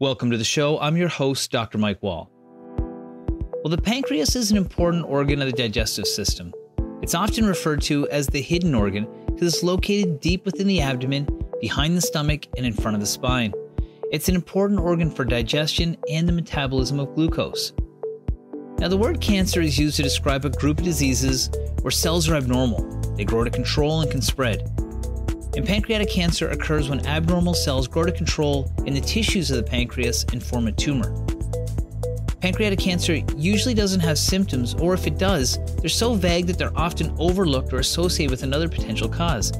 Welcome to the show. I'm your host, Dr. Mike Wall. Well, the pancreas is an important organ of the digestive system. It's often referred to as the hidden organ because it's located deep within the abdomen, behind the stomach, and in front of the spine. It's an important organ for digestion and the metabolism of glucose. Now, the word cancer is used to describe a group of diseases where cells are abnormal. They grow to control and can spread. And pancreatic cancer occurs when abnormal cells grow to control in the tissues of the pancreas and form a tumor. Pancreatic cancer usually doesn't have symptoms, or if it does, they're so vague that they're often overlooked or associated with another potential cause.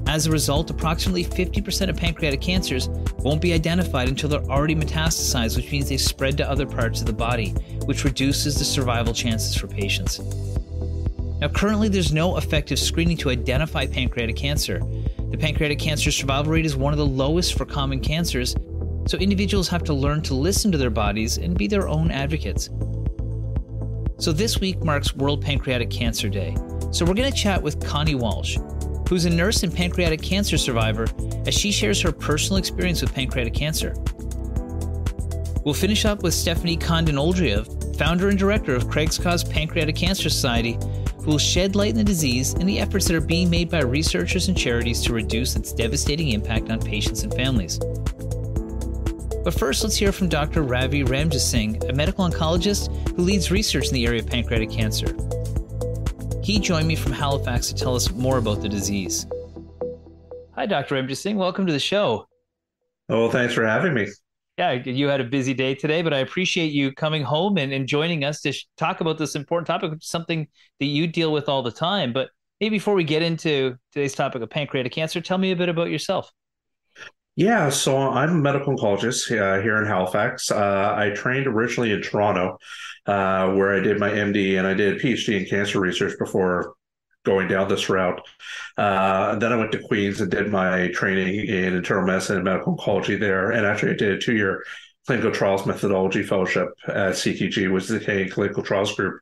As a result, approximately 50% of pancreatic cancers won't be identified until they're already metastasized, which means they've spread to other parts of the body, which reduces the survival chances for patients. Now, currently, there's no effective screening to identify pancreatic cancer. The pancreatic cancer survival rate is one of the lowest for common cancers, so individuals have to learn to listen to their bodies and be their own advocates. So this week marks World Pancreatic Cancer Day. So we're going to chat with Connie Walsh, who's a nurse and pancreatic cancer survivor, as she shares her personal experience with pancreatic cancer. We'll finish up with Stephanie Condon-Oldriev, founder and director of Craig's Cause Pancreatic Cancer Society, who will shed light on the disease and the efforts that are being made by researchers and charities to reduce its devastating impact on patients and families. But first, let's hear from Dr. Ravi Ramjasingh, a medical oncologist who leads research in the area of pancreatic cancer. He joined me from Halifax to tell us more about the disease. Hi, Dr. Ramjasingh. Welcome to the show. Oh, thanks for having me. Yeah, you had a busy day today, but I appreciate you coming home and joining us to talk about this important topic, which is something that you deal with all the time. But maybe before we get into today's topic of pancreatic cancer, tell me a bit about yourself. Yeah, so I'm a medical oncologist here in Halifax. I trained originally in Toronto, where I did my MD and I did a PhD in cancer research before going down this route. Then I went to Queens and did my training in internal medicine and medical oncology there. And actually, I did a 2-year clinical trials methodology fellowship at CTG, which is the Canadian Clinical Trials Group,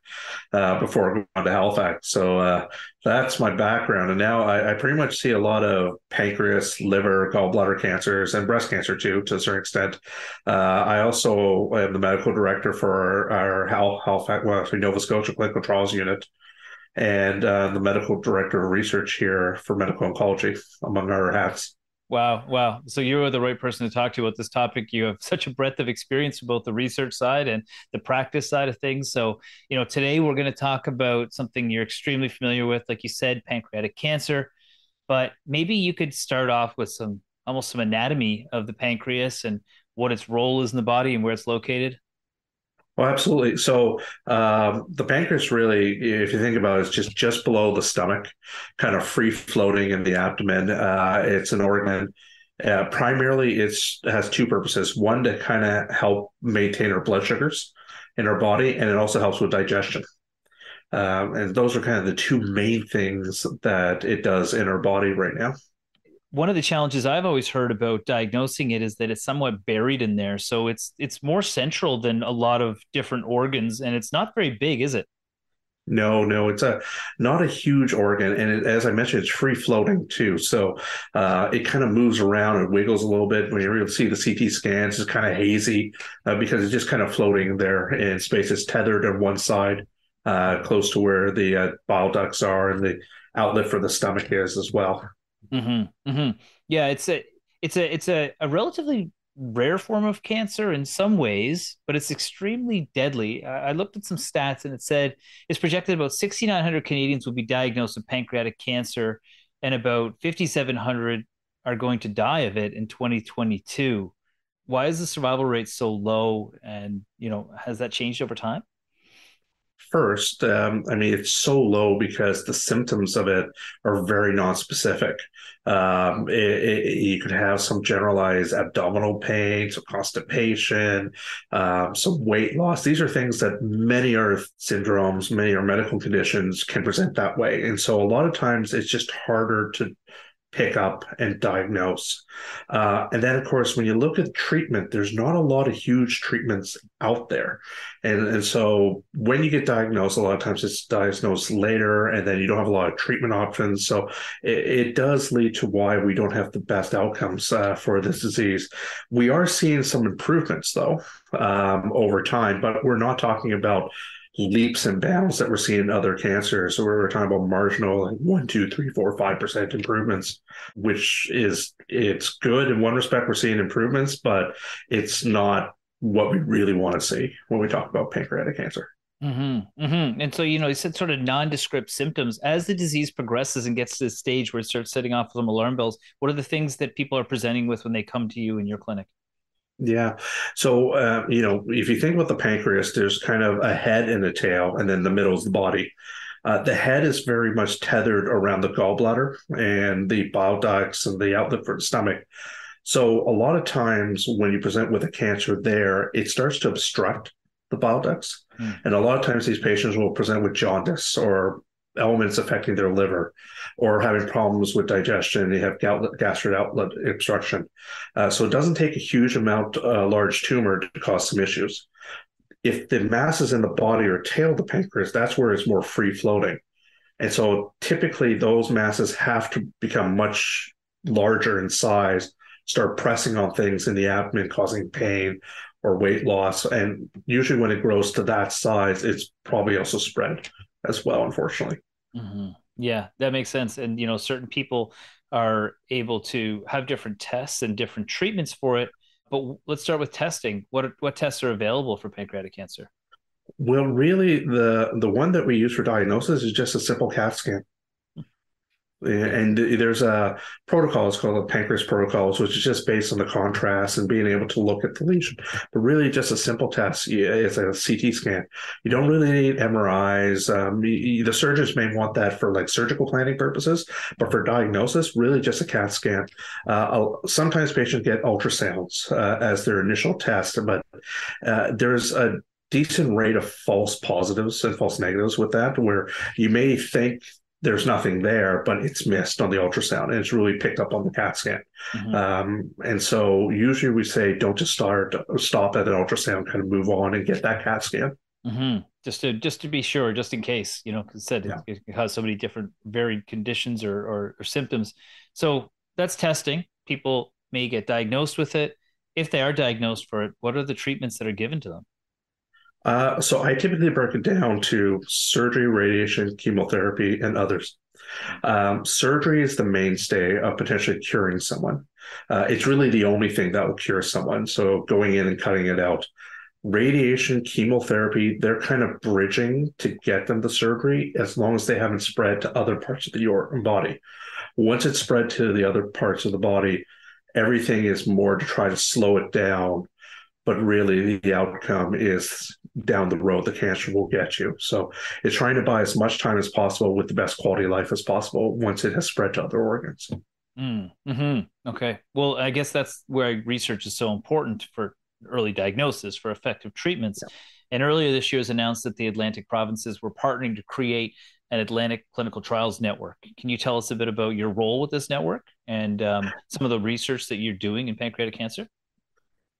before going on to Halifax. So that's my background. And now I pretty much see a lot of pancreas, liver, gallbladder cancers, and breast cancer too, to a certain extent. I also am the medical director for our Halifax, well, actually Nova Scotia Clinical Trials Unit, and the medical director of research here for medical oncology, among our hats. Wow. So you're the right person to talk to about this topic. You have such a breadth of experience with both the research side and the practice side of things. So, today we're going to talk about something you're extremely familiar with, like you said, pancreatic cancer. But maybe you could start off with almost some anatomy of the pancreas and what its role is in the body and where it's located. Oh, absolutely. So the pancreas really, if you think about it, is just below the stomach, kind of free floating in the abdomen. It's an organ. Primarily, it has two purposes. One, to kind of help maintain our blood sugars in our body, and it also helps with digestion. And those are kind of the two main things that it does in our body right now. One of the challenges I've always heard about diagnosing it is that it's somewhat buried in there. So it's more central than a lot of different organs, and it's not very big, is it? No, it's not a huge organ, and as I mentioned, it's free floating too. So it kind of moves around and wiggles a little bit. When you really see the CT scans, it's kind of hazy because it's just kind of floating there in space. It's tethered on one side, close to where the bile ducts are, and the outlet for the stomach is as well. Mm-hmm. Mm-hmm. Yeah, it's a relatively rare form of cancer in some ways, but it's extremely deadly. I looked at some stats and it said it's projected about 6,900 Canadians will be diagnosed with pancreatic cancer, and about 5,700 are going to die of it in 2022. Why is the survival rate so low? And, has that changed over time? First, it's so low because the symptoms of it are very nonspecific. You could have some generalized abdominal pain, some constipation, some weight loss. These are things that many are syndromes, many are medical conditions can present that way. And so a lot of times it's just harder pick up and diagnose. And then, of course, when you look at treatment, there's not a lot of huge treatments out there. And so when you get diagnosed, a lot of times it's diagnosed later, and then you don't have a lot of treatment options. So it does lead to why we don't have the best outcomes for this disease. We are seeing some improvements, though, over time, but we're not talking about leaps and bounds that we're seeing in other cancers. So we're talking about marginal, like 1, 2, 3, 4, 5% improvements, which is, it's good in one respect. We're seeing improvements, but it's not what we really want to see when we talk about pancreatic cancer. And so, you said sort of nondescript symptoms. As the disease progresses and gets to the stage where it starts setting off some alarm bells, what are the things that people are presenting with when they come to you in your clinic? Yeah. So, if you think about the pancreas, there's kind of a head and a tail, and then the middle is the body. The head is very much tethered around the gallbladder and the bile ducts and the outlet for the stomach. So a lot of times when you present with a cancer there, it starts to obstruct the bile ducts. And a lot of times these patients will present with jaundice or elements affecting their liver, or having problems with digestion. They have gastric outlet obstruction. So it doesn't take a huge amount, large tumor to cause some issues. If the mass is in the body or tail of the pancreas, that's where it's more free floating. And so typically those masses have to become much larger in size, start pressing on things in the abdomen, causing pain or weight loss. And usually when it grows to that size, it's probably also spread as well, unfortunately. Yeah, that makes sense. And, certain people are able to have different tests and different treatments for it. But let's start with testing. What tests are available for pancreatic cancer? Well, really, the one that we use for diagnosis is just a simple CAT scan. And there's a protocol, it's called the pancreas protocols, which is just based on the contrast and being able to look at the lesion. But really just a simple test. It's a CT scan. You don't really need MRIs. The surgeons may want that for like surgical planning purposes, but for diagnosis, really just a CAT scan. Sometimes patients get ultrasounds as their initial test, but there's a decent rate of false positives and false negatives with that, where you may think there's nothing there, but it's missed on the ultrasound and it's really picked up on the CAT scan. And so usually we say, don't just stop at an ultrasound, kind of move on and get that CAT scan. Just to be sure, just in case, because it has so many different varied conditions or symptoms. So that's testing. People may get diagnosed with it. If they are diagnosed for it, what are the treatments that are given to them? So I typically break it down to surgery, radiation, chemotherapy, and others. Surgery is the mainstay of potentially curing someone. It's really the only thing that will cure someone. So going in and cutting it out. Radiation, chemotherapy, they're kind of bridging to get them the surgery as long as they haven't spread to other parts of the body. Once it's spread to the other parts of the body, everything is more to try to slow it down. But really, the outcome is down the road, the cancer will get you. So it's trying to buy as much time as possible with the best quality of life as possible once it has spread to other organs. Okay. Well, I guess that's where research is so important for early diagnosis, for effective treatments. Yeah. And earlier this year, it was announced that the Atlantic provinces were partnering to create an Atlantic Clinical Trials Network. Can you tell us a bit about your role with this network and some of the research that you're doing in pancreatic cancer?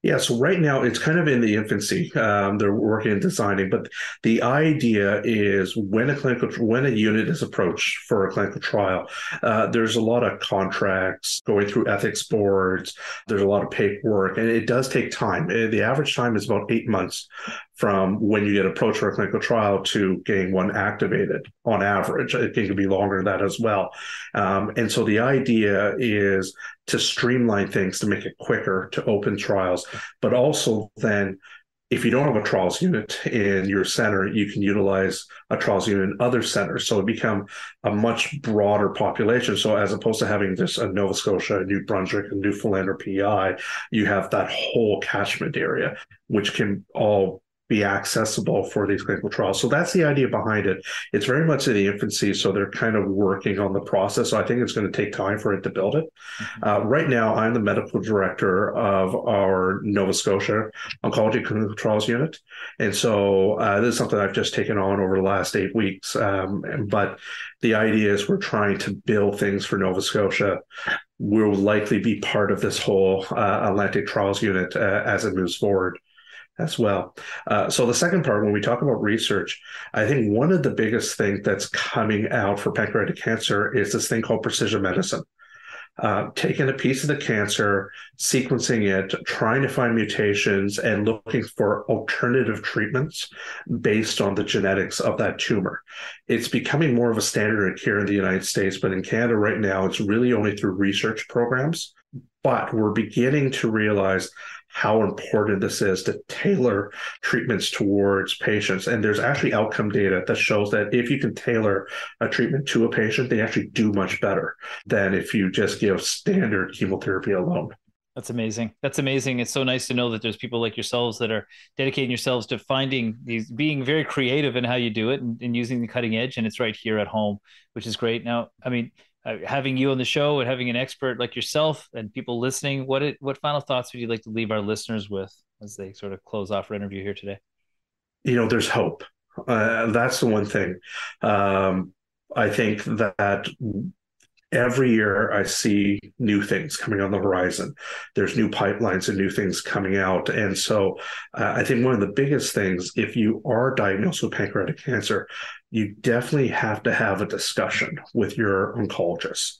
Yeah, so right now it's kind of in the infancy. They're working and designing, but the idea is when a unit is approached for a clinical trial, there's a lot of contracts going through ethics boards. There's a lot of paperwork, and it does take time. The average time is about 8 months from when you get approached for a clinical trial to getting one activated on average. It can be longer than that as well. And so the idea is to streamline things, to make it quicker, to open trials, but also then if you don't have a trials unit in your center, you can utilize a trials unit in other centers. So it become a much broader population. So as opposed to having just a Nova Scotia, a New Brunswick, a Newfoundland, or PEI, you have that whole catchment area, which can all be accessible for these clinical trials. So that's the idea behind it. It's very much in the infancy, so they're kind of working on the process. So I think it's going to take time for it to build it. Right now, I'm the medical director of our Nova Scotia Oncology Clinical Trials Unit. And so this is something I've just taken on over the last 8 weeks. But the idea is we're trying to build things for Nova Scotia. We'll likely be part of this whole Atlantic Trials Unit as it moves forward as well. So the second part, when we talk about research, I think one of the biggest things that's coming out for pancreatic cancer is this thing called precision medicine. Taking a piece of the cancer, sequencing it, trying to find mutations, and looking for alternative treatments based on the genetics of that tumor. It's becoming more of a standard here in the United States, but in Canada right now, it's really only through research programs. But we're beginning to realize how important this is to tailor treatments towards patients. And there's actually outcome data that shows that if you can tailor a treatment to a patient, they actually do much better than if you just give standard chemotherapy alone. That's amazing. That's amazing. It's so nice to know that there's people like yourselves that are dedicating yourselves to finding these, being very creative in how you do it and using the cutting edge. And it's right here at home, which is great. Now, I mean, having you on the show and having an expert like yourself and people listening, what final thoughts would you like to leave our listeners with as they sort of close off our interview here today? There's hope. That's the one thing. I think that every year I see new things coming on the horizon. There's new pipelines and new things coming out. And so I think one of the biggest things, if you are diagnosed with pancreatic cancer, you definitely have to have a discussion with your oncologist.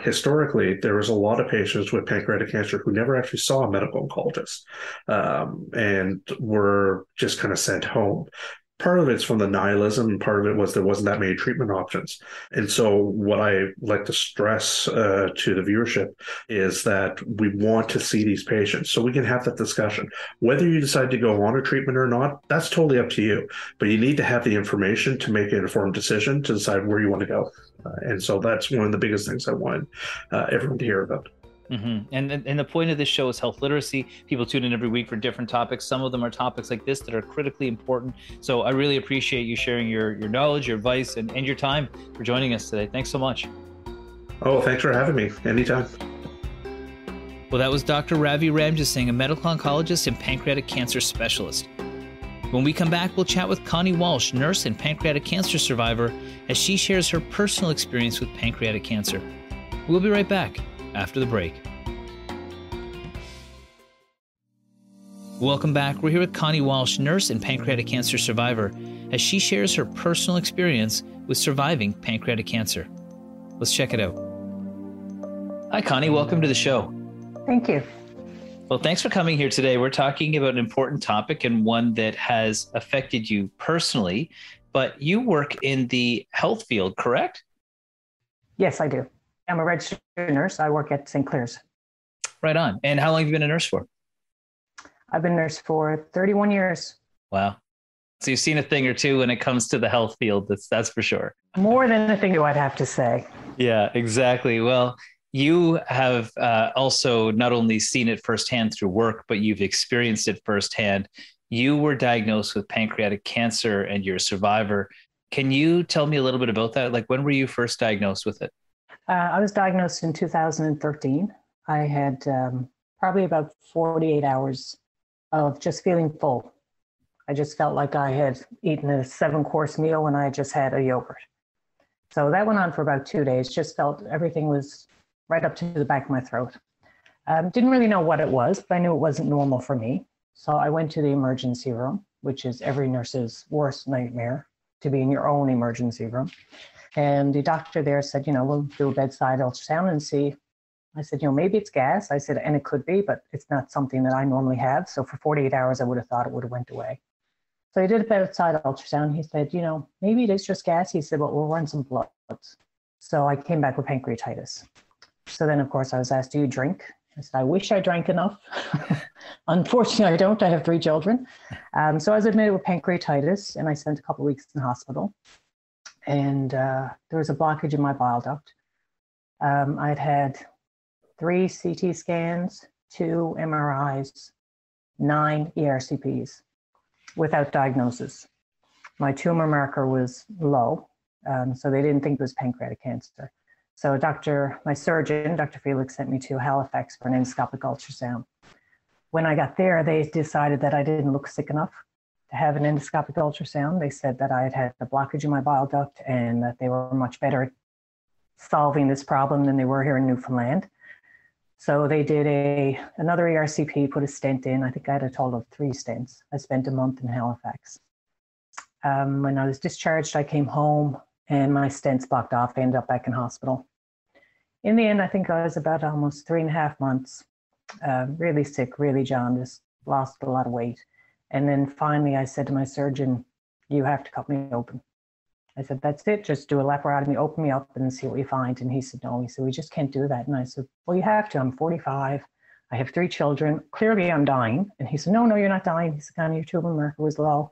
Historically, there was a lot of patients with pancreatic cancer who never actually saw a medical oncologist and were just kind of sent home. Part of it's from the nihilism, and part of it was there wasn't that many treatment options. And so what I like to stress to the viewership is that we want to see these patients so we can have that discussion. Whether you decide to go on a treatment or not, that's totally up to you. But you need to have the information to make an informed decision to decide where you want to go. And so that's one of the biggest things I want everyone to hear about. Mm-hmm. And the point of this show is health literacy. People tune in every week for different topics. Some of them are topics like this that are critically important. So I really appreciate you sharing your knowledge, your advice, and your time for joining us today. Thanks so much. Oh, thanks for having me. Anytime. Well, that was Dr. Ravi Ramjasingh, a medical oncologist and pancreatic cancer specialist. When we come back, we'll chat with Connie Walsh, nurse and pancreatic cancer survivor, as she shares her personal experience with pancreatic cancer. We'll be right back after the break. Welcome back. We're here with Connie Walsh, nurse and pancreatic cancer survivor, as she shares her personal experience with surviving pancreatic cancer. Let's check it out. Hi, Connie. Welcome to the show. Thank you. Well, thanks for coming here today. We're talking about an important topic and one that has affected you personally, but you work in the health field, correct? Yes, I do. I'm a registered nurse. I work at St. Clair's. Right on. And how long have you been a nurse for? I've been a nurse for 31 years. Wow. So you've seen a thing or two when it comes to the health field. That's for sure. More than a thing, I'd have to say. Yeah, exactly. Well, you have also not only seen it firsthand through work, but you've experienced it firsthand. You were diagnosed with pancreatic cancer and you're a survivor. Can you tell me a little bit about that? Like, when were you first diagnosed with it? I was diagnosed in 2013. I had probably about 48 hours of just feeling full. I just felt like I had eaten a 7-course meal and I just had a yogurt. So that went on for about 2 days. Just felt everything was right up to the back of my throat. Didn't really know what it was, but I knew it wasn't normal for me. So I went to the emergency room, which is every nurse's worst nightmare, to be in your own emergency room. And the doctor there said, we'll do a bedside ultrasound and see. I said, maybe it's gas. I said, and it could be, but it's not something that I normally have. So for 48 hours, I would have thought it would have went away. So he did a bedside ultrasound. He said, maybe it is just gas. He said, but we'll run some bloods. So I came back with pancreatitis. So then, of course, I was asked, do you drink? I said, I wish I drank enough. Unfortunately, I don't. I have 3 children. So I was admitted with pancreatitis, and I spent a couple of weeks in the hospital. And there was a blockage in my bile duct. I'd had 3 CT scans, 2 MRIs, 9 ERCPs. without diagnosis. My tumor marker was low, so they didn't think it was pancreatic cancer. So my surgeon, Dr. Felix, sent me to Halifax for an endoscopic ultrasound. When I got there, they decided that I didn't look sick enough to have an endoscopic ultrasound. They said that I had had a blockage in my bile duct and that they were much better at solving this problem than they were here in Newfoundland. So they did another ERCP, put a stent in. I think I had a total of 3 stents. I spent a month in Halifax. When I was discharged, I came home and my stents blocked off. I ended up back in hospital. In the end, I think I was about almost 3.5 months, really sick, really jaundiced, lost a lot of weight. And then finally I said to my surgeon, you have to cut me open. I said, that's it, just do a laparotomy, open me up and see what you find. And he said, no, he said, we just can't do that. And I said, well, you have to, I'm 45. I have 3 children. Clearly I'm dying. And he said, no, you're not dying. He said, kind of your tumor marker was low.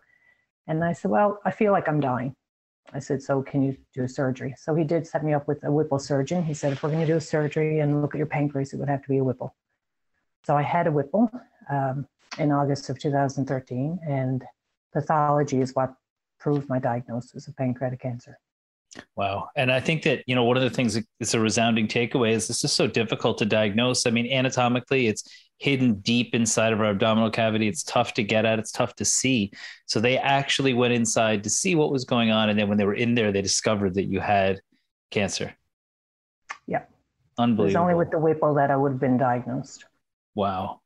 And I said, well, I feel like I'm dying. I said, so can you do surgery? So he did set me up with a Whipple surgeon. He said, if we're going to do a surgery and look at your pancreas, it would have to be a Whipple. So I had a Whipple in August of 2013, and pathology is what proved my diagnosis of pancreatic cancer. Wow. And I think that, one of the things that's a resounding takeaway is this is so difficult to diagnose. I mean, anatomically, it's hidden deep inside of our abdominal cavity. It's tough to get at. It's tough to see. So they actually went inside to see what was going on. And then when they were in there, they discovered that you had cancer. Yeah. Unbelievable. It was only with the Whipple that I would have been diagnosed. Wow.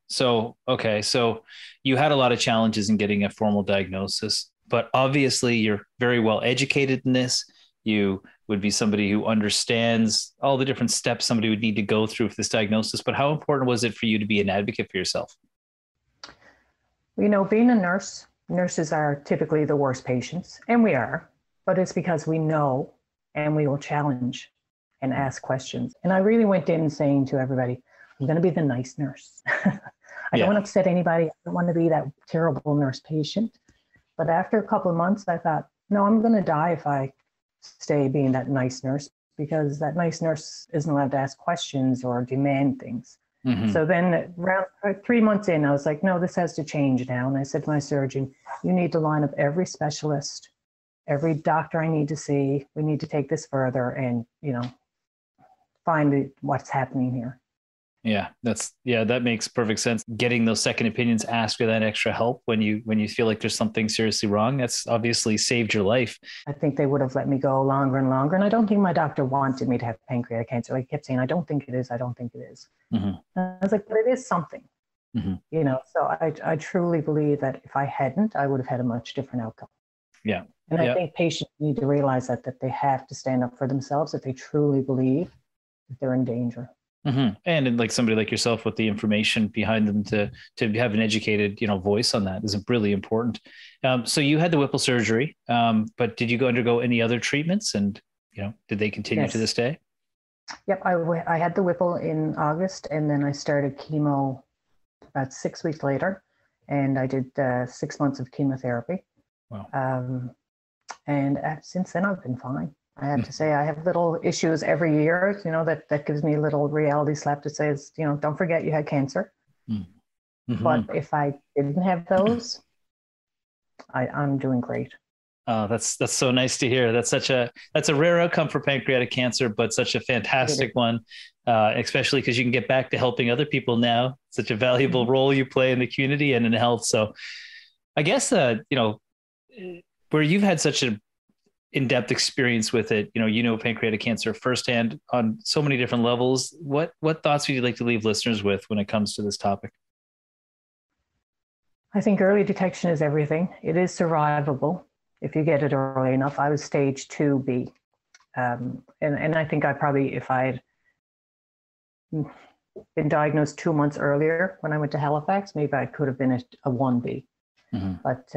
So, okay. So you had a lot of challenges in getting a formal diagnosis, but obviously you're very well educated in this. You would be somebody who understands all the different steps somebody would need to go through for this diagnosis. But how important was it for you to be an advocate for yourself? Being a nurse, nurses are typically the worst patients, and we are, but it's because we know and we will challenge and ask questions. And I really went in saying to everybody, I'm going to be the nice nurse. I don't want to upset anybody. I don't want to be that terrible nurse patient. But after a couple of months, I thought, no, I'm going to die if I stay being that nice nurse, because that nice nurse isn't allowed to ask questions or demand things. Mm-hmm. So then around 3 months in, I was like, no, this has to change now. And I said to my surgeon, you need to line up every specialist, every doctor I need to see. We need to take this further and, find what's happening here. Yeah, that makes perfect sense. Getting those second opinions, ask for that extra help when you feel like there's something seriously wrong. That's obviously saved your life. I think they would have let me go longer and longer. And I don't think my doctor wanted me to have pancreatic cancer. Like, he kept saying, I don't think it is. I don't think it is. Mm-hmm. I was like, but it is something. Mm-hmm. So I truly believe that if I hadn't, I would have had a much different outcome. Yeah. And I think patients need to realize that they have to stand up for themselves if they truly believe that they're in danger. Mm-hmm. And like somebody like yourself with the information behind them to have an educated, voice on that is really important. So you had the Whipple surgery, but did you undergo any other treatments? And, did they continue to this day? Yep. I had the Whipple in August, and then I started chemo about 6 weeks later, and I did 6 months of chemotherapy. Wow. And since then I've been fine. I have to say I have little issues every year, that gives me a little reality slap that says, don't forget you had cancer. Mm-hmm. But if I didn't have those, I'm doing great. Oh, that's so nice to hear. That's a rare outcome for pancreatic cancer, but such a fantastic one, especially because you can get back to helping other people now. Such a valuable role you play in the community and in health. So I guess, where you've had such an in-depth experience with it, pancreatic cancer firsthand on so many different levels. What thoughts would you like to leave listeners with when it comes to this topic? I think early detection is everything. It is survivable if you get it early enough. I was stage 2B. And I think if I'd been diagnosed 2 months earlier when I went to Halifax, maybe I could have been a 1B. Mm-hmm. But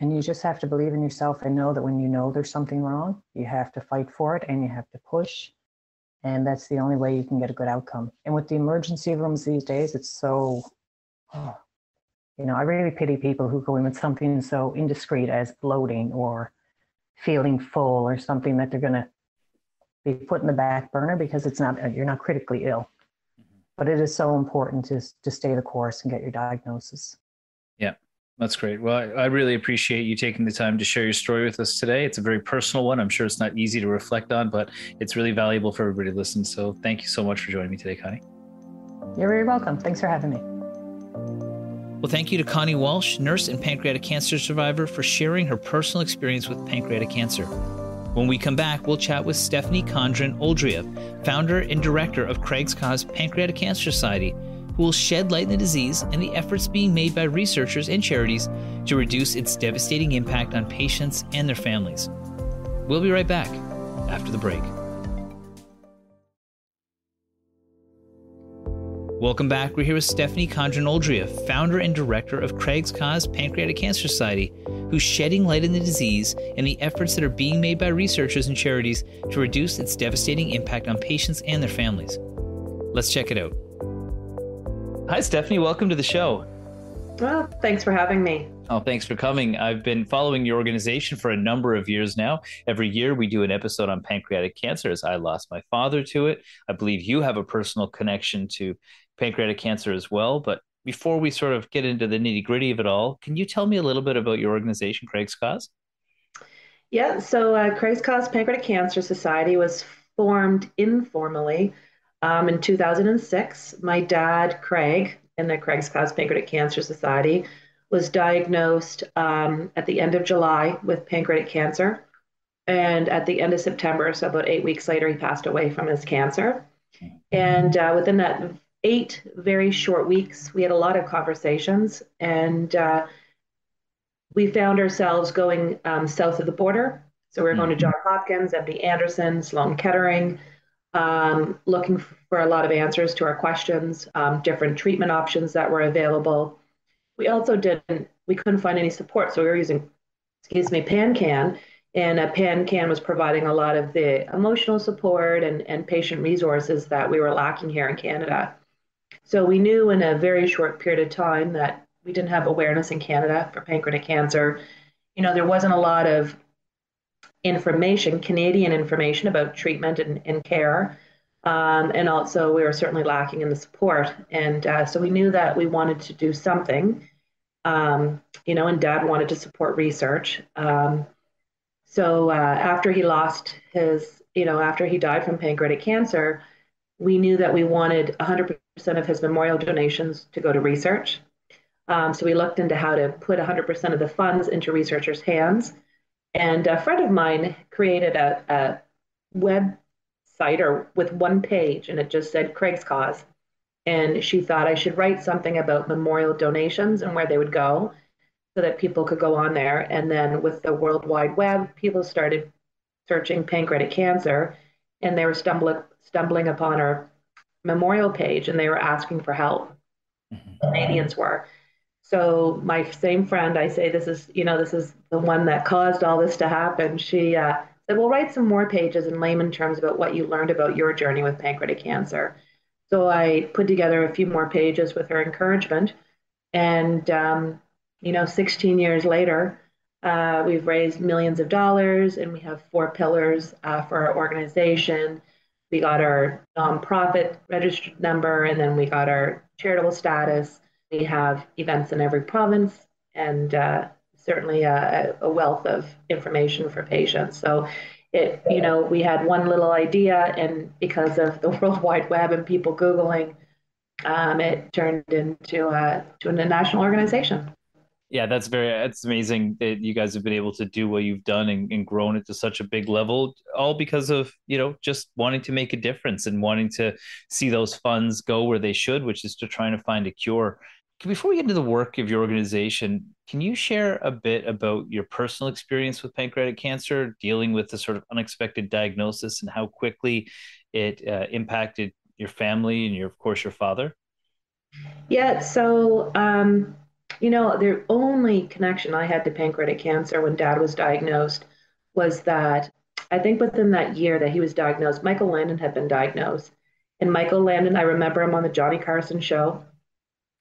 and you just have to believe in yourself and know that when you know there's something wrong, you have to fight for it and you have to push. And that's the only way you can get a good outcome. And with the emergency rooms these days, it's so, I really pity people who go in with something so indiscreet as bloating or feeling full or something that they're going to be put in the back burner because you're not critically ill. But it is so important to stay the course and get your diagnosis. Yeah. That's great. Well, I really appreciate you taking the time to share your story with us today. It's a very personal one. I'm sure it's not easy to reflect on, but it's really valuable for everybody to listen. So thank you so much for joining me today, Connie. You're very welcome. Thanks for having me. Well, thank you to Connie Walsh, nurse and pancreatic cancer survivor, for sharing her personal experience with pancreatic cancer. When we come back, we'll chat with Stephanie Condren-Oldria, founder and director of Craig's Cause Pancreatic Cancer Society, who will shed light on the disease and the efforts being made by researchers and charities to reduce its devastating impact on patients and their families. We'll be right back after the break. Welcome back. We're here with Stephanie Condren-Oldria, founder and director of Craig's Cause Pancreatic Cancer Society, who's shedding light on the disease and the efforts that are being made by researchers and charities to reduce its devastating impact on patients and their families. Let's check it out. Hi, Stephanie. Welcome to the show. Well, thanks for having me. Oh, thanks for coming. I've been following your organization for a number of years now. Every year we do an episode on pancreatic cancer, as I lost my father to it. I believe you have a personal connection to pancreatic cancer as well. But before we sort of get into the nitty-gritty of it all, can you tell me a little bit about your organization, Craig's Cause? Yeah, so Craig's Cause Pancreatic Cancer Society was formed informally in 2006. My dad, Craig, in the Craig's Cause Pancreatic Cancer Society, was diagnosed at the end of July with pancreatic cancer. And at the end of September, so about 8 weeks later, he passed away from his cancer. And within that 8 very short weeks, we had a lot of conversations, and we found ourselves going south of the border. So we were going to Johns Hopkins, MD Anderson, Sloan Kettering, looking for a lot of answers to our questions, different treatment options that were available. We also we couldn't find any support. So we were using, PanCan, and PanCan was providing a lot of the emotional support and patient resources that we were lacking here in Canada. So we knew in a very short period of time that we didn't have awareness in Canada for pancreatic cancer. There wasn't a lot of information, Canadian information about treatment and care. And also we were certainly lacking in the support. And so we knew that we wanted to do something, and Dad wanted to support research. So after he lost after he died from pancreatic cancer, we knew that we wanted 100% of his memorial donations to go to research. So we looked into how to put 100% of the funds into researchers' hands. And a friend of mine created a website with one page, and it just said Craig's Cause. And she thought I should write something about memorial donations and where they would go so that people could go on there. And then with the World Wide Web, people started searching pancreatic cancer, and they were stumbling upon our memorial page, and they were asking for help. Canadians were. So my same friend, I say, this is the one that caused all this to happen. She said, well, write some more pages in layman terms about what you learned about your journey with pancreatic cancer. So I put together a few more pages with her encouragement. And, 16 years later, we've raised millions of dollars, and we have 4 pillars for our organization. We got our nonprofit registered number, and then we got our charitable status. We have events in every province, and certainly a wealth of information for patients. So we had one little idea, and because of the World Wide Web and people Googling, it turned into a national organization. Yeah, that's amazing that you guys have been able to do what you've done and grown it to such a big level, all because of, just wanting to make a difference and wanting to see those funds go where they should, which is to trying to find a cure. Before we get into the work of your organization, can you share a bit about your personal experience with pancreatic cancer, dealing with the sort of unexpected diagnosis and how quickly it impacted your family and of course, your father? Yeah, so the only connection I had to pancreatic cancer when Dad was diagnosed was that I think within that year that he was diagnosed, Michael Landon had been diagnosed. And Michael Landon, I remember him on the Johnny Carson show,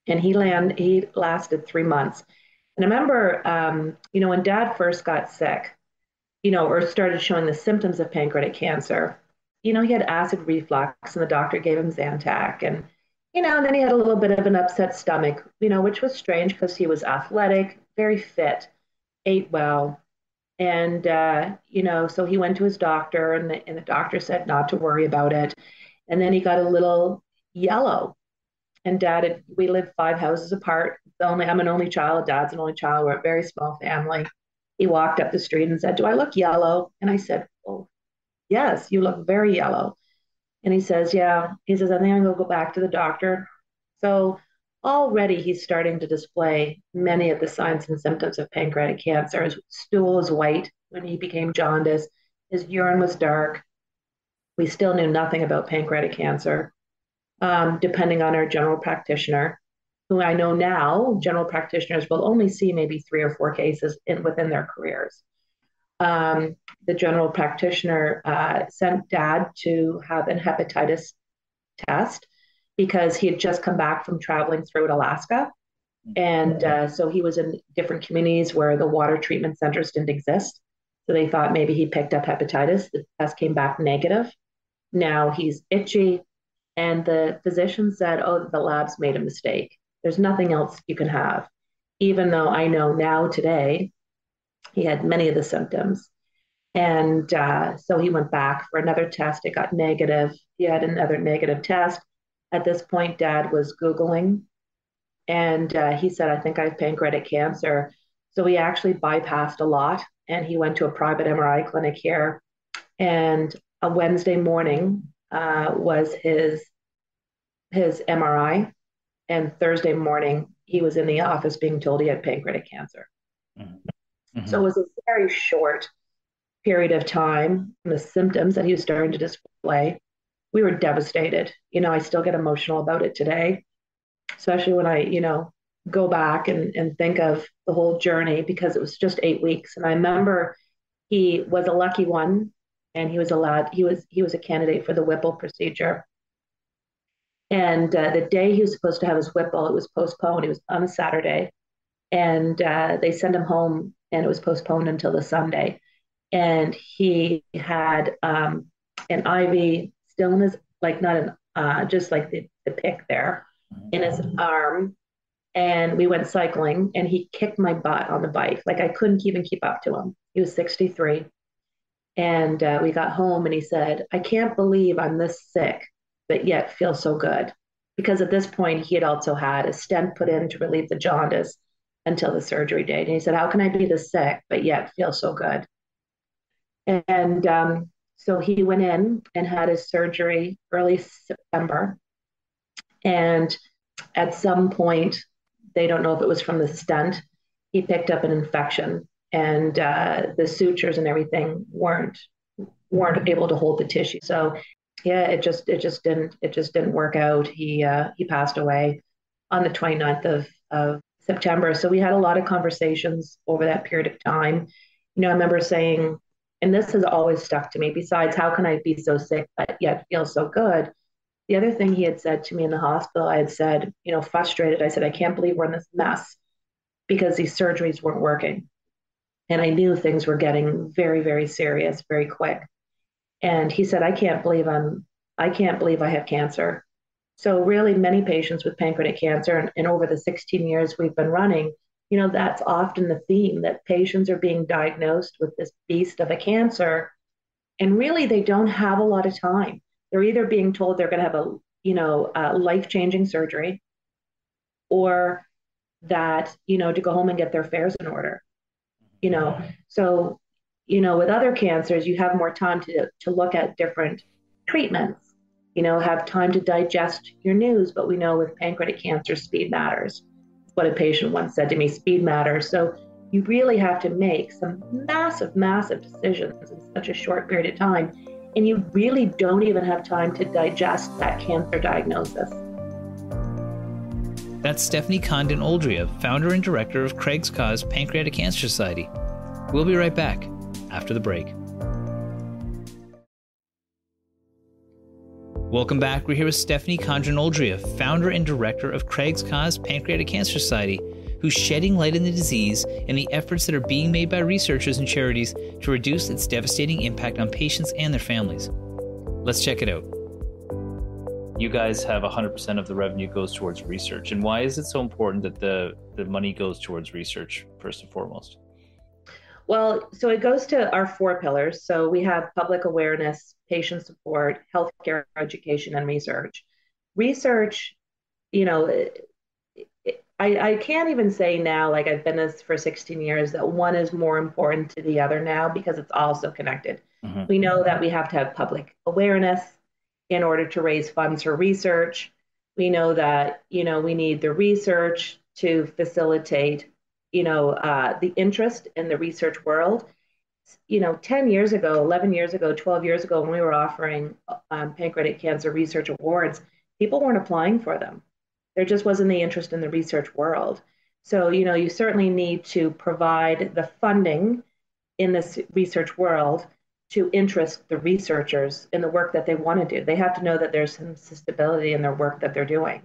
and he lasted 3 months. And I remember, when Dad first got sick, or started showing the symptoms of pancreatic cancer, he had acid reflux, and the doctor gave him Zantac, and And then he had a little bit of an upset stomach, which was strange because he was athletic, very fit, ate well. And, so he went to his doctor, and the doctor said not to worry about it. And then he got a little yellow. And we live 5 houses apart. I'm an only child. Dad's an only child. We're a very small family. He walked up the street and said, "Do I look yellow?" And I said, "Oh, yes, you look very yellow." And he says, "Yeah." He says, "I think I'm going to go back to the doctor." So already he's starting to display many of the signs and symptoms of pancreatic cancer. His stool is white when he became jaundiced. His urine was dark. We still knew nothing about pancreatic cancer, depending on our general practitioner, who I know now, general practitioners will only see maybe 3 or 4 cases within their careers. The general practitioner sent Dad to have an hepatitis test because he had just come back from traveling through Alaska. And so he was in different communities where the water treatment centers didn't exist. So they thought maybe he picked up hepatitis. The test came back negative. Now he's itchy. And the physician said, "Oh, the lab's made a mistake. There's nothing else you can have." Even though I know now today, he had many of the symptoms. And so he went back for another test. It got negative. He had another negative test. At this point, Dad was Googling, and he said, "I think I have pancreatic cancer." So he actually bypassed a lot, and he went to a private MRI clinic here. And a Wednesday morning was his MRI, and Thursday morning he was in the office being told he had pancreatic cancer. Mm-hmm. So it was a very short period of time. The symptoms that he was starting to display, we were devastated. I still get emotional about it today, especially when I, go back and think of the whole journey, because it was just 8 weeks. And I remember he was a lucky one, and he was a candidate for the Whipple procedure. And the day he was supposed to have his Whipple, it was postponed. It was on a Saturday, and they sent him home, and it was postponed until the Sunday. And he had an IV still in his, like not an, just like the pick there in his arm. And we went cycling, and he kicked my butt on the bike. Like I couldn't even keep up to him. He was 63. And we got home, and he said, "I can't believe I'm this sick, but yet feel so good." Because at this point, he had also had a stent put in to relieve the jaundice until the surgery date. And he said, "How can I be this sick, but yet feel so good?" And so he went in and had his surgery early September. And at some point, they don't know if it was from the stent, he picked up an infection, and the sutures and everything weren't able to hold the tissue. So yeah, it just didn't work out. He passed away on the 29th of September. So we had a lot of conversations over that period of time. I remember saying, and this has always stuck to me, besides how can I be so sick but yet feel so good? The other thing he had said to me in the hospital, I had said, frustrated, I said, "I can't believe we're in this mess," because these surgeries weren't working. And I knew things were getting very, very serious, very quick. And he said, I can't believe I have cancer." So really many patients with pancreatic cancer, and over the 16 years we've been running, that's often the theme, that patients are being diagnosed with this beast of a cancer, and really they don't have a lot of time. They're either being told they're going to have a life-changing surgery, or that, to go home and get their affairs in order. So, with other cancers, you have more time to look at different treatments, have time to digest your news. But we know with pancreatic cancer, speed matters. What a patient once said to me, speed matters. So you really have to make some massive, massive decisions in such a short period of time. And you really don't even have time to digest that cancer diagnosis. That's Stephanie Condon-Oldria, founder and director of Craig's Cause Pancreatic Cancer Society. We'll be right back after the break. Welcome back. We're here with Stephanie Condon-Oldria, founder and director of Craig's Cause Pancreatic Cancer Society, who's shedding light on the disease and the efforts that are being made by researchers and charities to reduce its devastating impact on patients and their families. Let's check it out. you guys have 100% of the revenue goes towards research. And why is it so important that the money goes towards research first and foremost? Well, so it goes to our four pillars. So we have public awareness, patient support, healthcare education, and research. Research, you know, I can't even say now, like I've been this for 16 years, that one is more important to the other now because it's all so connected. Mm-hmm. We know that we have to have public awareness in order to raise funds for research. We know that, we need the research to facilitate, the interest in the research world. 10 years ago, 11 years ago, 12 years ago, when we were offering pancreatic cancer research awards, people weren't applying for them. There just wasn't the interest in the research world. So, you certainly need to provide the funding in this research world to interest the researchers in the work that they want to do. They have to know that there's some stability in their work that they're doing.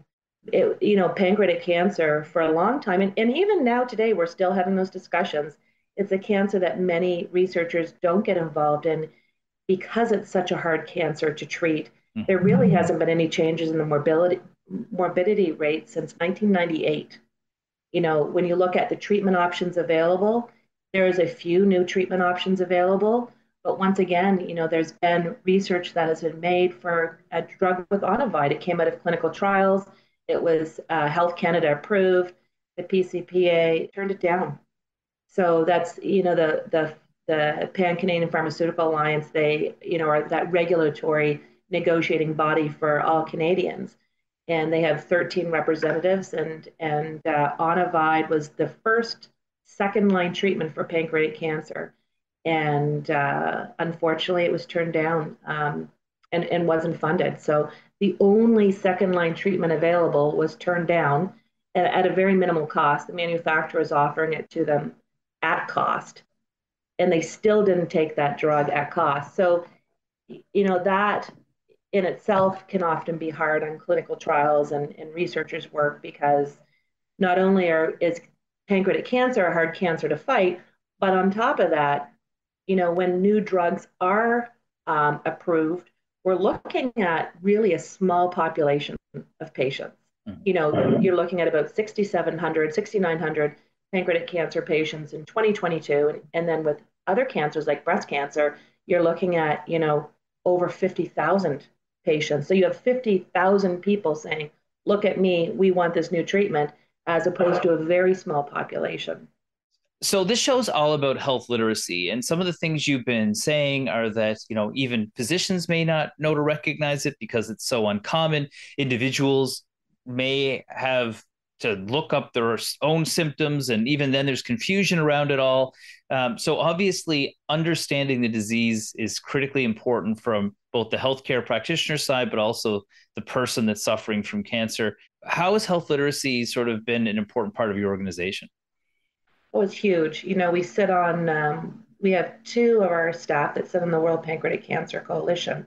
Pancreatic cancer for a long time, and even now today, we're still having those discussions. It's a cancer that many researchers don't get involved in because it's such a hard cancer to treat. Mm-hmm. There really hasn't been any changes in the morbidity rate since 1998. When you look at the treatment options available, there's a few new treatment options available. But once again, there's been research that has been made for a drug with Onivide. It came out of clinical trials. It was Health Canada approved. The PCPA turned it down. So that's, the Pan-Canadian Pharmaceutical Alliance, they, are that regulatory negotiating body for all Canadians. And they have 13 representatives, and Onivide was the first second-line treatment for pancreatic cancer. And unfortunately, it was turned down and wasn't funded. So the only second-line treatment available was turned down at a very minimal cost. The manufacturer is offering it to them at cost, and they still didn't take that drug at cost. So, that in itself can often be hard on clinical trials and researchers' work, because not only is pancreatic cancer a hard cancer to fight, but on top of that, when new drugs are approved, we're looking at really a small population of patients. You're looking at about 6,700, 6,900 pancreatic cancer patients in 2022. And then with other cancers like breast cancer, you're looking at, over 50,000 patients. So you have 50,000 people saying, look at me, we want this new treatment, as opposed to a very small population. So this show's all about health literacy, and some of the things you've been saying are that, even physicians may not know to recognize it because it's so uncommon. Individuals may have to look up their own symptoms, and even then there's confusion around it all. So obviously understanding the disease is critically important from both the healthcare practitioner side, but also the person that's suffering from cancer. How has health literacy sort of been an important part of your organization? Oh, it's huge. We sit on, we have two of our staff that sit on the World Pancreatic Cancer Coalition.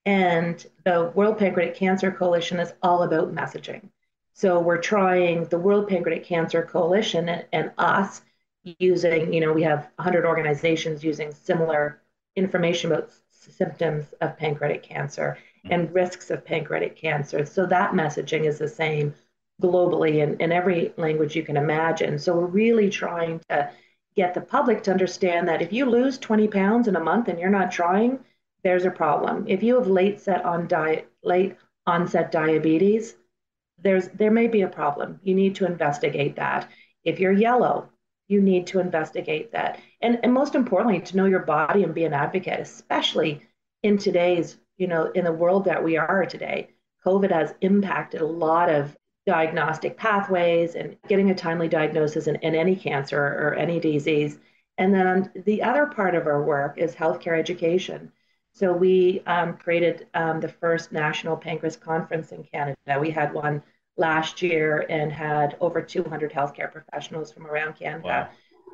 And the World Pancreatic Cancer Coalition is all about messaging. So we're trying, the World Pancreatic Cancer Coalition and us, using, we have 100 organizations using similar information about symptoms of pancreatic cancer and risks of pancreatic cancer. So that messaging is the same globally in every language you can imagine. So we're really trying to get the public to understand that if you lose 20 pounds in a month and you're not trying, there's a problem. If you have late onset diabetes, there may be a problem. You need to investigate that. If you're yellow, you need to investigate that. And most importantly, to know your body and be an advocate, especially in today's, in the world that we are today. COVID has impacted a lot of diagnostic pathways and getting a timely diagnosis in any cancer or any disease. And then the other part of our work is healthcare education. So we created the first national pancreas conference in Canada. We had one last year and had over 200 healthcare professionals from around Canada. Wow.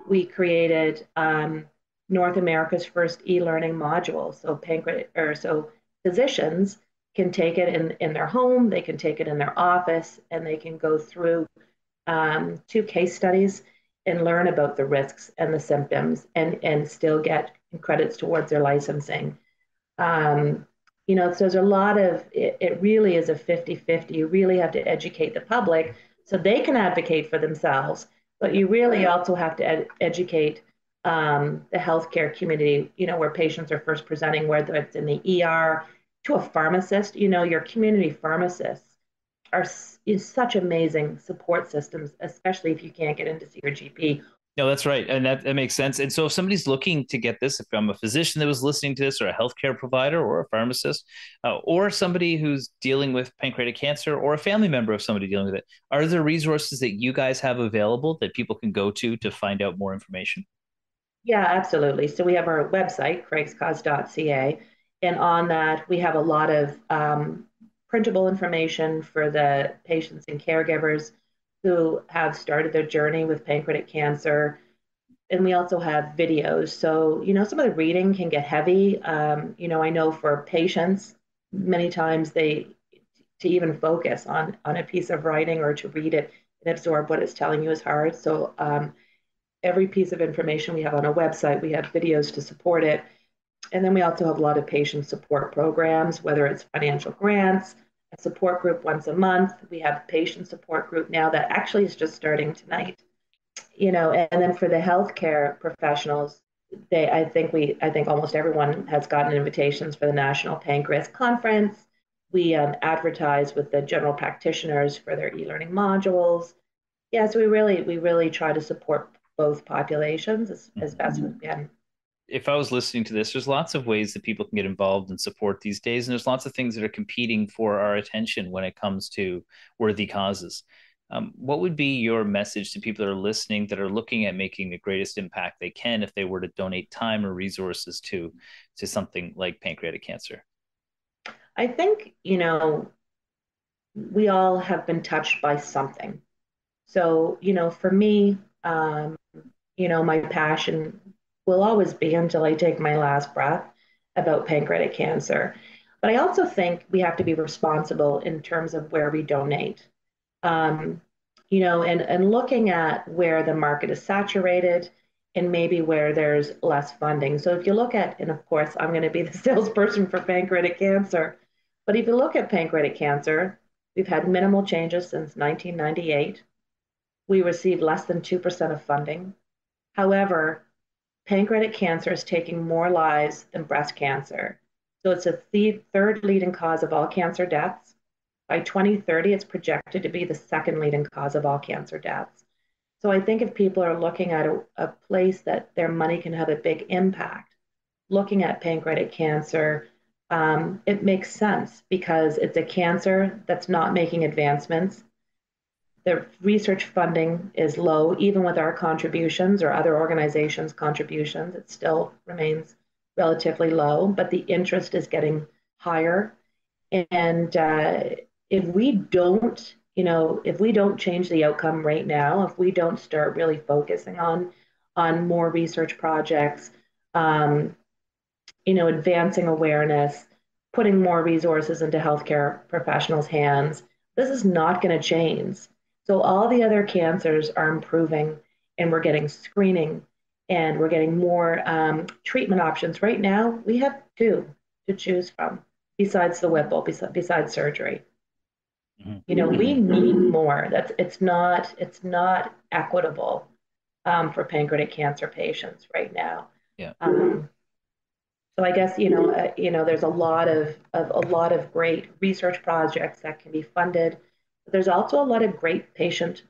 We created North America's first e-learning module. So physicians can take it in their home, they can take it in their office, and they can go through 2 case studies and learn about the risks and the symptoms and still get credits towards their licensing. So there's a lot of it really is a 50-50. You really have to educate the public so they can advocate for themselves, but you really also have to educate the healthcare community, where patients are first presenting, whether it's in the ER to a pharmacist. Your community pharmacists are is such amazing support systems, especially if you can't get in to see your GP. No, that's right. And that makes sense. And so if somebody's looking to get this, if I'm a physician that was listening to this, or a healthcare provider, or a pharmacist, or somebody who's dealing with pancreatic cancer, or a family member of somebody dealing with it, are there resources that you guys have available that people can go to find out more information? Yeah, absolutely. So we have our website, craigscause.ca, and on that we have a lot of printable information for the patients and caregivers who have started their journey with pancreatic cancer. And we also have videos. So, some of the reading can get heavy. I know for patients, many times to even focus on a piece of writing or to read it and absorb what it's telling you is hard. So, every piece of information we have on our website, we have videos to support it. And then we also have a lot of patient support programs, whether it's financial grants, a support group once a month. We have a patient support group now that actually is just starting tonight. And then for the healthcare professionals, I think almost everyone has gotten invitations for the National Pancreas Conference. We advertise with the general practitioners for their e-learning modules. Yeah, so we really try to support both populations as best we can. If I was listening to this, there's lots of ways that people can get involved and support these days. And there's lots of things that are competing for our attention when it comes to worthy causes. What would be your message to people that are listening, that are looking at making the greatest impact they can if they were to donate time or resources to something like pancreatic cancer? I think, we all have been touched by something. So, for me, my passion will always be until I take my last breath about pancreatic cancer. But I also think we have to be responsible in terms of where we donate. Um, and looking at where the market is saturated and maybe where there's less funding. So if you look at, and of course, I'm going to be the salesperson for pancreatic cancer, but if you look at pancreatic cancer, we've had minimal changes since 1998. We receive less than 2% of funding. However, pancreatic cancer is taking more lives than breast cancer. So it's a third leading cause of all cancer deaths. By 2030, it's projected to be the second leading cause of all cancer deaths. So I think if people are looking at a place that their money can have a big impact, looking at pancreatic cancer, it makes sense because it's a cancer that's not making advancements. The research funding is low, even with our contributions or other organizations' contributions, it still remains relatively low, but the interest is getting higher. And if we don't change the outcome right now, if we don't start really focusing on more research projects, advancing awareness, putting more resources into healthcare professionals' hands, this is not going to change. So all the other cancers are improving, and we're getting screening, and we're getting more treatment options. Right now, we have two to choose from, besides the Whipple, besides surgery. We need more. It's not equitable for pancreatic cancer patients right now. Yeah. So I guess there's a lot of great research projects that can be funded. But there's also a lot of great patient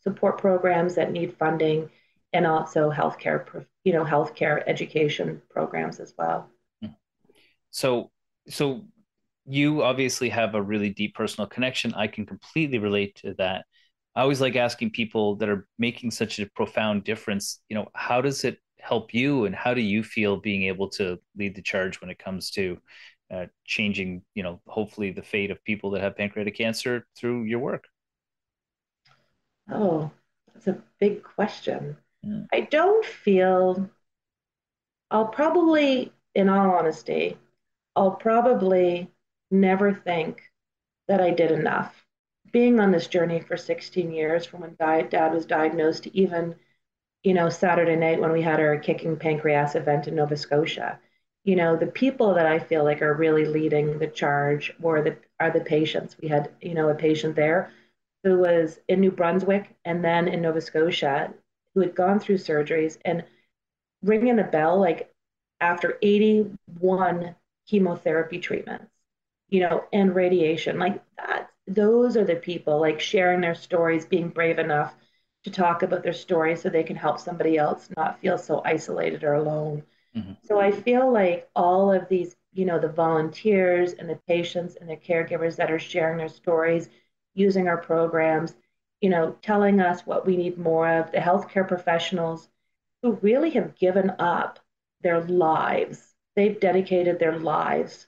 support programs that need funding, and also healthcare education programs as well. So you obviously have a really deep personal connection. I can completely relate to that. I always like asking people that are making such a profound difference, how does it help you, and how do you feel being able to lead the charge when it comes to changing, hopefully the fate of people that have pancreatic cancer through your work? Oh, that's a big question. Yeah. I don't feel, I'll probably, in all honesty, I'll probably never think that I did enough. Being on this journey for 16 years, from when dad was diagnosed to even, Saturday night when we had our kicking pancreas event in Nova Scotia, the people that I feel like are really leading the charge are the patients. We had, a patient there who was in New Brunswick and then in Nova Scotia who had gone through surgeries and ringing a bell like after 81 chemotherapy treatments, and radiation like that. Those are the people like sharing their stories, being brave enough to talk about their stories so they can help somebody else not feel so isolated or alone. Mm-hmm. So I feel like all of these, the volunteers and the patients and the caregivers that are sharing their stories, using our programs, telling us what we need more of, the healthcare professionals who really have given up their lives. They've dedicated their lives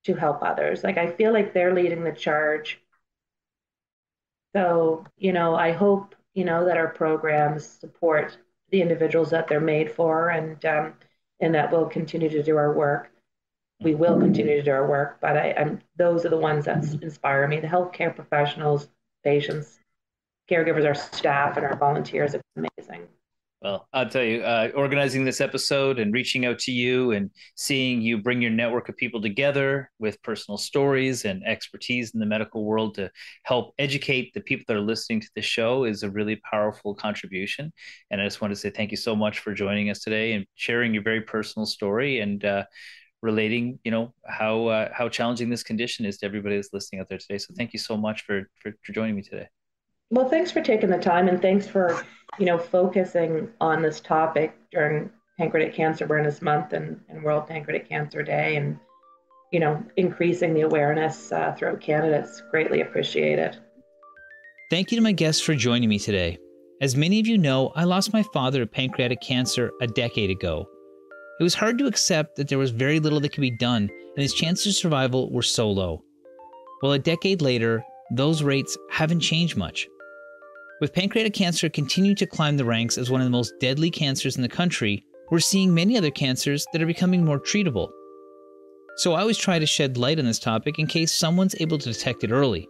to help others. Like I feel like they're leading the charge. So, I hope, that our programs support the individuals that they're made for and that we'll continue to do our work. We will continue to do our work, but those are the ones that inspire me. The healthcare professionals, patients, caregivers, our staff, and our volunteers. It's amazing. Well, I'll tell you, organizing this episode and reaching out to you and seeing you bring your network of people together with personal stories and expertise in the medical world to help educate the people that are listening to the show is a really powerful contribution. And I just want to say thank you so much for joining us today and sharing your very personal story and relating, how challenging this condition is to everybody that's listening out there today. So thank you so much for joining me today. Well, thanks for taking the time and thanks for, focusing on this topic during Pancreatic Cancer Awareness Month and World Pancreatic Cancer Day and, increasing the awareness throughout Canada. It's greatly appreciated. Thank you to my guests for joining me today. As many of you know, I lost my father to pancreatic cancer a decade ago. It was hard to accept that there was very little that could be done and his chances of survival were so low. Well, a decade later, those rates haven't changed much. With pancreatic cancer continuing to climb the ranks as one of the most deadly cancers in the country, we're seeing many other cancers that are becoming more treatable. So I always try to shed light on this topic in case someone's able to detect it early.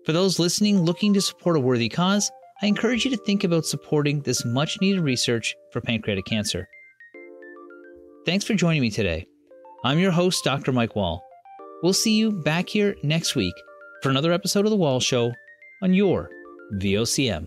For those listening looking to support a worthy cause, I encourage you to think about supporting this much-needed research for pancreatic cancer. Thanks for joining me today. I'm your host, Dr. Mike Wall. We'll see you back here next week for another episode of The Wall Show on your VOCM.